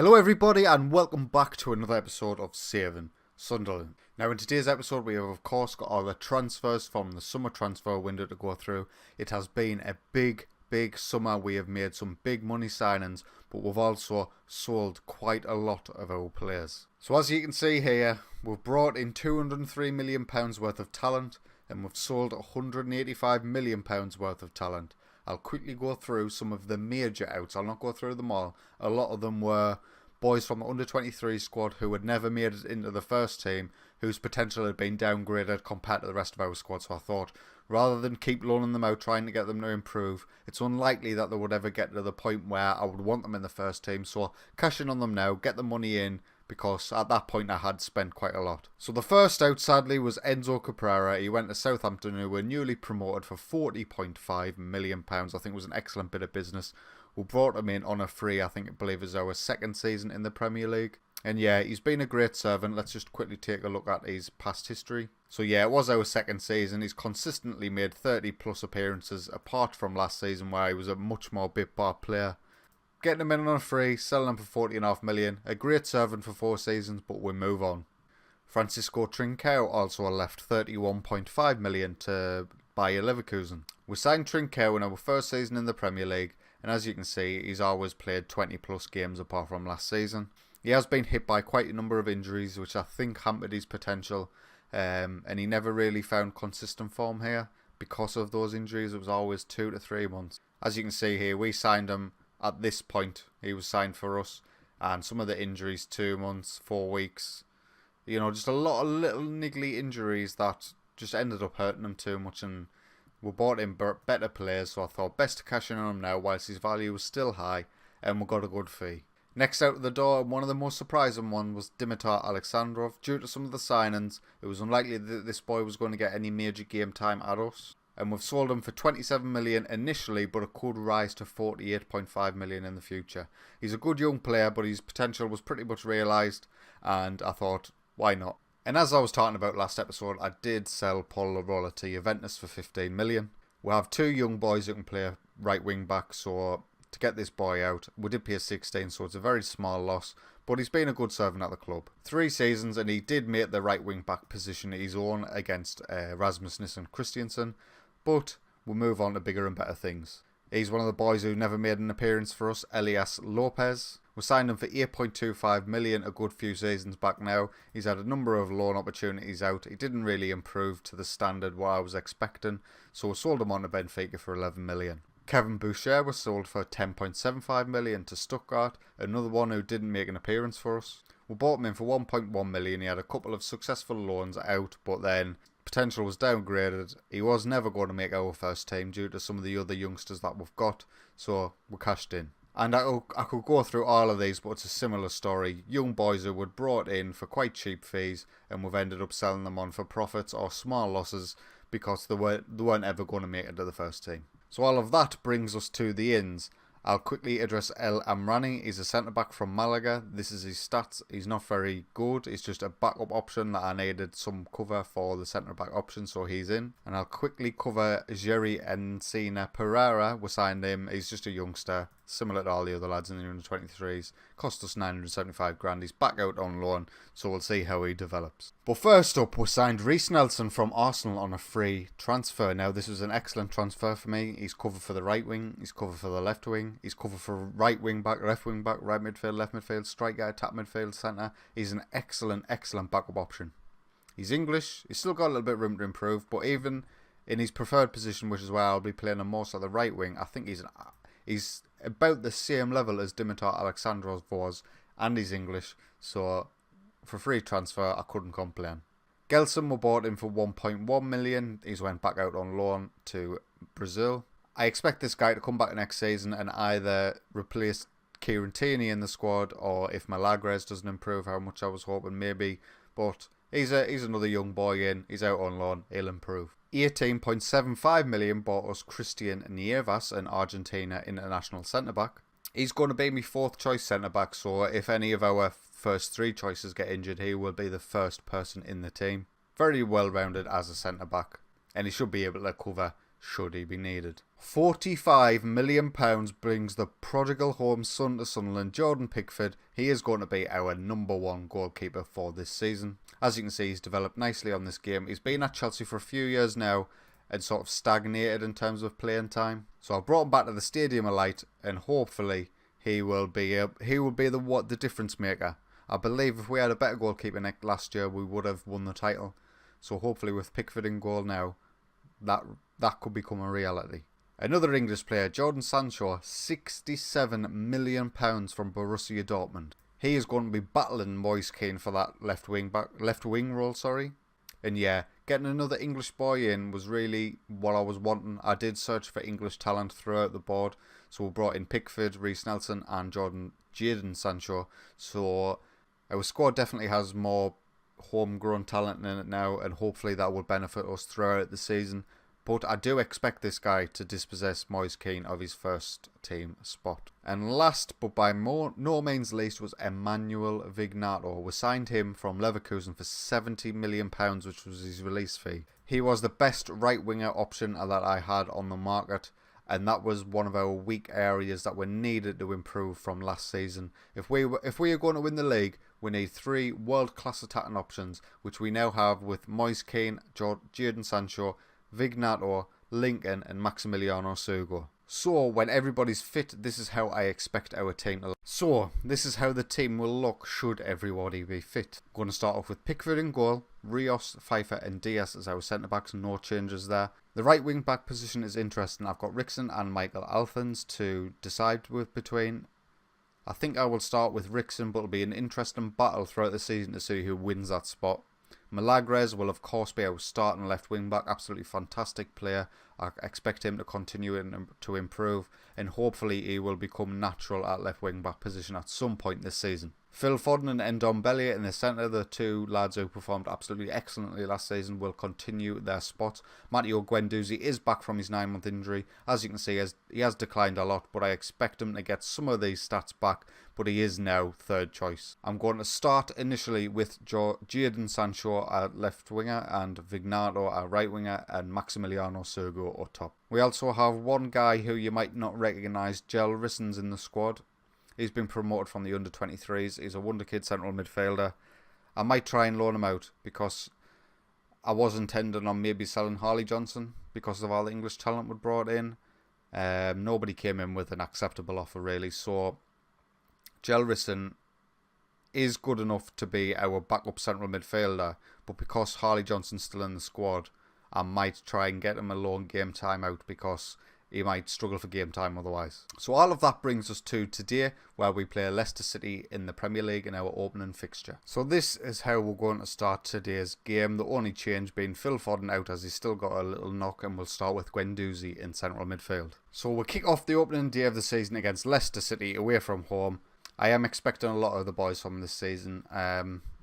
Hello everybody and welcome back to another episode of Saving Sunderland. Now in today's episode we have of course got all the transfers from the summer transfer window to go through. It has been a big summer. We have made some big money signings, but we've also sold quite a lot of our players. So as you can see here, we've brought in £203 million worth of talent and we've sold £185 million worth of talent. I'll quickly go through some of the major outs. I'll not go through them all. A lot of them were boys from the under-23 squad who had never made it into the first team, whose potential had been downgraded compared to the rest of our squad. So I thought, rather than keep loaning them out, trying to get them to improve, it's unlikely that they would ever get to the point where I would want them in the first team. So cash in on them now, get the money in, because at that point I had spent quite a lot. So the first out sadly was Enzo Caprara. He went to Southampton, who were newly promoted for £40.5 million. I think it was an excellent bit of business. We brought him in on a free. I believe it's our second season in the Premier League. And yeah, he's been a great servant. Let's just quickly take a look at his past history. So yeah, it was our second season. He's consistently made 30 plus appearances, apart from last season where he was a much more bit part player. Getting him in on a free, selling him for £40.5 million. A great servant for 4 seasons, but we move on. Francisco Trincao also left £31.5 million to Bayer Leverkusen. We signed Trincao in our first season in the Premier League, and as you can see, he's always played 20 plus games apart from last season. He has been hit by quite a number of injuries, which I think hampered his potential, and he never really found consistent form here because of those injuries. It was always 2 to 3 months. As you can see here, we signed him. At this point, he was signed for us, and some of the injuries, 2 months, 4 weeks, just a lot of little niggly injuries that just ended up hurting him too much, and we bought in better players, so I thought best to cash in on him now whilst his value was still high, and we got a good fee. Next out of the door, one of the most surprising ones was Dimitar Alexandrov. Due to some of the signings, it was unlikely that this boy was going to get any major game time at us. And we've sold him for £27 million initially, but it could rise to £48.5 million in the future. He's a good young player, but his potential was pretty much realised, and I thought, why not? And as I was talking about last episode, I did sell Paul Larola to Juventus for £15 million. We have 2 young boys who can play right wing back, so to get this boy out, we did pay 16, so it's a very small loss, but he's been a good servant at the club. 3 seasons, and he did make the right wing back position his own against Rasmus Nissen Christiansen. But we'll move on to bigger and better things. He's one of the boys who never made an appearance for us, Elias Lopez. We signed him for £8.25 million a good few seasons back now. He's had a number of loan opportunities out. He didn't really improve to the standard what I was expecting, so we sold him on to Benfica for £11 million. Kevin Boucher was sold for £10.75 million to Stuttgart, another one who didn't make an appearance for us. We bought him in for £1.1 million. He had a couple of successful loans out, but then potential was downgraded. He was never going to make our first team due to some of the other youngsters that we've got, so we cashed in. And I could go through all of these, but it's a similar story. Young boys who were brought in for quite cheap fees, and we've ended up selling them on for profits or small losses because they weren't ever going to make it to the first team. So all of that brings us to the ins. I'll quickly address El Amrani. He's a centre-back from Malaga. This is his stats. He's not very good. He's just a backup option that I needed some cover for the centre-back option, so he's in. And I'll quickly cover Jerry Encina Pereira. We signed him. He's just a youngster, similar to all the other lads in the under-23s. Cost us 975 grand. He's back out on loan, so we'll see how he develops. But first up, we signed Reiss Nelson from Arsenal on a free transfer. Now, this was an excellent transfer for me. He's covered for the right wing. He's covered for the left wing. He's covered for right wing back, right midfield, left midfield, striker, attack midfield, centre. He's an excellent backup option. He's English. He's still got a little bit of room to improve, but even in his preferred position, which is where I'll be playing him most at the right wing, I think he's about the same level as Dimitar Alexandrov was, and he's English, so for free transfer, I couldn't complain. Gelson we bought him for £1.1 million. He's went back out on loan to Brazil. I expect this guy to come back next season and either replace Kieran Tierney in the squad, or if Milagres doesn't improve, how much I was hoping maybe, but he's another young boy in. He's out on loan. He'll improve. 18.75 million bought us Christian Nievas, an Argentina international centre-back. He's going to be my 4th choice centre-back, so if any of our first 3 choices get injured, he will be the first person in the team. Very well rounded as a centre-back, and he should be able to cover should he be needed. £45 million brings the prodigal home son to Sunderland, Jordan Pickford. He is going to be our number one goalkeeper for this season. As you can see, he's developed nicely on this game. He's been at Chelsea for a few years now and sort of stagnated in terms of playing time. So I brought him back to the Stadium of Light, and hopefully he will be the difference maker. I believe if we had a better goalkeeper last year, we would have won the title. So hopefully with Pickford in goal now, that could become a reality. Another English player, Jadon Sancho, £67 million from Borussia Dortmund. He is going to be battling Moise Kean for that left wing role. And yeah, getting another English boy in was really what I was wanting. I did search for English talent throughout the board, so we brought in Pickford, Reece Nelson, and Jadon Sancho. So our squad definitely has more homegrown talent in it now, and hopefully that will benefit us throughout the season. But I do expect this guy to dispossess Moise Kean of his first team spot. And last, but by no means least, was Emmanuel Vignato. We signed him from Leverkusen for £70 million, which was his release fee. He was the best right winger option that I had on the market, and that was one of our weak areas that were needed to improve from last season. If we are going to win the league, we need 3 world-class attacking options, which we now have with Moise Kean, Jadon Sancho, Vignato, Lincoln, and Maximiliano Sugo. So when everybody's fit, this is how I expect our team to look. So this is how the team will look should everybody be fit. I'm going to start off with Pickford in goal, Rios, Pfeiffer and Diaz as our centre backs, no changes there. The right wing back position is interesting. I've got Rickson and Michael Alphons to decide between. I think I will start with Rickson, but it'll be an interesting battle throughout the season to see who wins that spot. Milagres will of course be our starting left wing back, absolutely fantastic player. I expect him to continue to improve, and hopefully he will become natural at left wing back position at some point this season. Phil Foden and Ndombele in the centre, the two lads who performed absolutely excellently last season, will continue their spot. Matteo Guendouzi is back from his 9-month injury. As you can see, he has declined a lot, but I expect him to get some of these stats back, but he is now third choice. I'm going to start initially with Jadon Sancho at left winger and Vignato at right winger and Maximiliano Sugo at top. We also have one guy who you might not recognise, Jel Risson's in the squad. He's been promoted from the under-23s. He's a wonder kid central midfielder. I might try and loan him out because I was intending on maybe selling Harley Johnson because of all the English talent we brought in. Nobody came in with an acceptable offer really. So Jel Risson is good enough to be our backup central midfielder. But because Harley Johnson's still in the squad, I might try and get him a loan game time out because he might struggle for game time otherwise. So all of that brings us to today, where we play Leicester City in the Premier League in our opening fixture. So this is how we're going to start today's game. The only change being Phil Foden out as he's still got a little knock, and we'll start with Guendouzi in central midfield. So we'll kick off the opening day of the season against Leicester City away from home. I am expecting a lot of the boys from this season.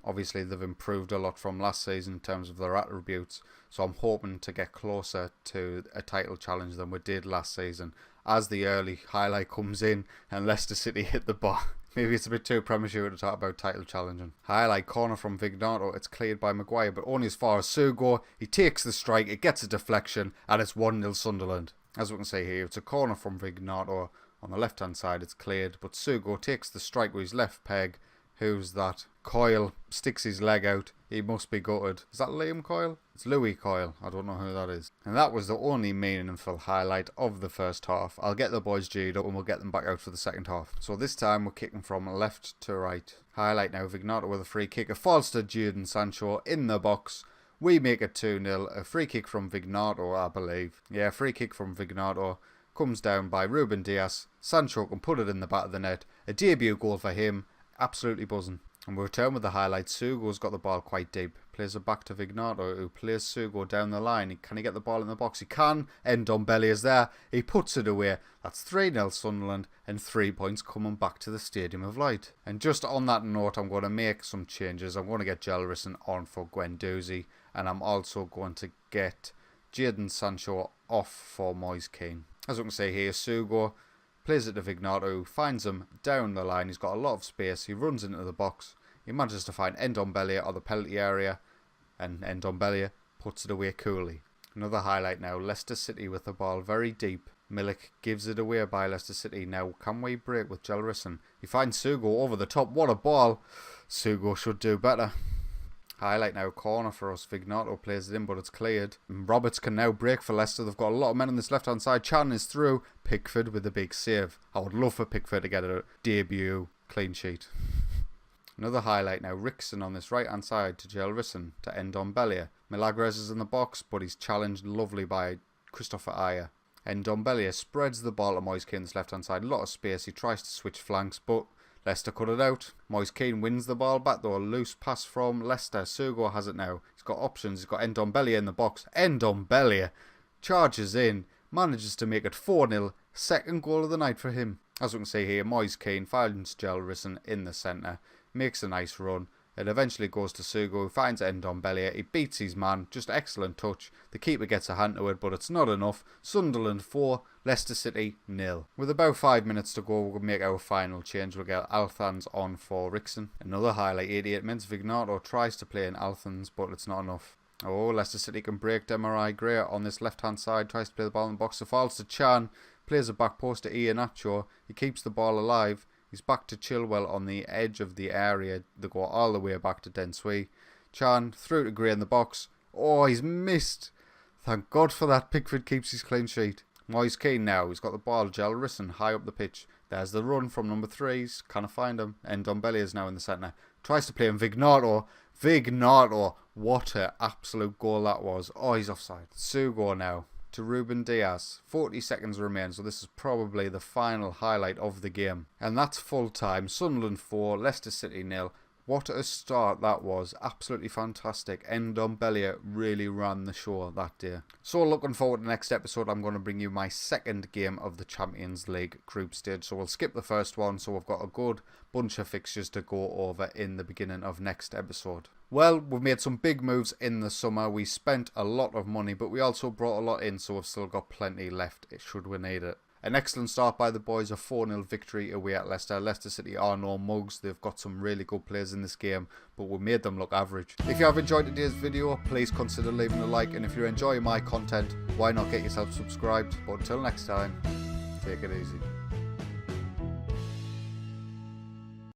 Obviously, they've improved a lot from last season in terms of their attributes, so I'm hoping to get closer to a title challenge than we did last season. As the early highlight comes in and Leicester City hit the bar. Maybe it's a bit too premature to talk about title challenging. Highlight corner from Vignato. It's cleared by Maguire, but only as far as Sugo. He takes the strike, it gets a deflection, and it's 1-0 Sunderland. As we can see here, it's a corner from Vignato. On the left-hand side, it's cleared, but Sugo takes the strike with his left peg. Who's that? Coyle sticks his leg out. He must be gutted. Is that Liam Coyle? It's Louis Coyle. I don't know who that is. And that was the only meaningful highlight of the first half. I'll get the boys G'd up and we'll get them back out for the second half. So this time we're kicking from left to right. Highlight now, Vignato with a free kick. It falls to Jadon Sancho in the box. We make it 2-0. A free kick from Vignato, I believe. Yeah, free kick from Vignato. Comes down by Ruben Diaz. Sancho can put it in the back of the net. A debut goal for him. Absolutely buzzing. And we return with the highlights. Sugo's got the ball quite deep. Plays it back to Vignato, who plays Sugo down the line. Can he get the ball in the box? He can. Ndombele is there. He puts it away. That's 3-0 Sunderland and 3 points coming back to the Stadium of Light. And just on that note, I'm going to make some changes. I'm going to get Jel Risson on for Guendouzi. And I'm also going to get Jadon Sancho off for Moise Kean. As you can see here, Sugo plays it to Vignato, who finds him down the line. He's got a lot of space. He runs into the box. He manages to find Ndombele or the penalty area, and Ndombele puts it away coolly. Another highlight now. Leicester City with the ball very deep. Milik gives it away by Leicester City. Now, can we break with Jelrison? He finds Sugo over the top. What a ball. Sugo should do better. Highlight now, corner for us. Vignato plays it in, but it's cleared. And Roberts can now break for Leicester. They've got a lot of men on this left-hand side. Chan is through. Pickford with a big save. I would love for Pickford to get a debut clean sheet. Another highlight now. Rickson on this right-hand side to Jelrison to Ndombele. Milagres is in the box, but he's challenged lovely by Christopher Ayer. Ndombele spreads the ball to Moise Kean on this left-hand side. A lot of space. He tries to switch flanks, but Leicester cut it out. Moise Kean wins the ball back though. A loose pass from Leicester. Sugo has it now. He's got options. He's got Ndombele in the box. Ndombele charges in. Manages to make it 4-0. Second goal of the night for him. As we can see here, Moise Kean finds Jelrison in the centre. Makes a nice run. It eventually goes to Sugo, who finds Ndombele. He beats his man. Just excellent touch. The keeper gets a hand to it, but it's not enough. Sunderland 4, Leicester City 0. With about 5 minutes to go, we'll make our final change. We'll get Althans on for Rickson. Another highlight, 88 minutes. Vignato tries to play in Althans, but it's not enough. Oh, Leicester City can break. Demarai Gray on this left-hand side. Tries to play the ball in the box. So falls to Chan. Plays a back post to Iheanacho. He keeps the ball alive. He's back to Chilwell on the edge of the area. They go all the way back to Densui. Chan through to Gray in the box. Oh, he's missed. Thank God for that. Pickford keeps his clean sheet. Moise Kean now. He's got the ball. Jelrison high up the pitch. There's the run from number 3s. Can't find him. Ndombele is now in the centre. Tries to play him. Vignato. Vignato. What an absolute goal that was. Oh, he's offside. Sugo now to Ruben Diaz. 40 seconds remain, so this is probably the final highlight of the game. And that's full time. Sunderland 4, Leicester City 0. What a start that was. Absolutely fantastic. Ndombele really ran the show that day. So looking forward to the next episode, I'm going to bring you my second game of the Champions League group stage. So we'll skip the first one, so we've got a good bunch of fixtures to go over in the beginning of next episode. Well, we've made some big moves in the summer. We spent a lot of money, but we also brought a lot in, so we've still got plenty left should we need it. An excellent start by the boys, a 4-0 victory away at Leicester. Leicester City are no mugs. They've got some really good players in this game, but we made them look average. If you have enjoyed today's video, please consider leaving a like, and if you're enjoying my content, why not get yourself subscribed? But until next time, take it easy.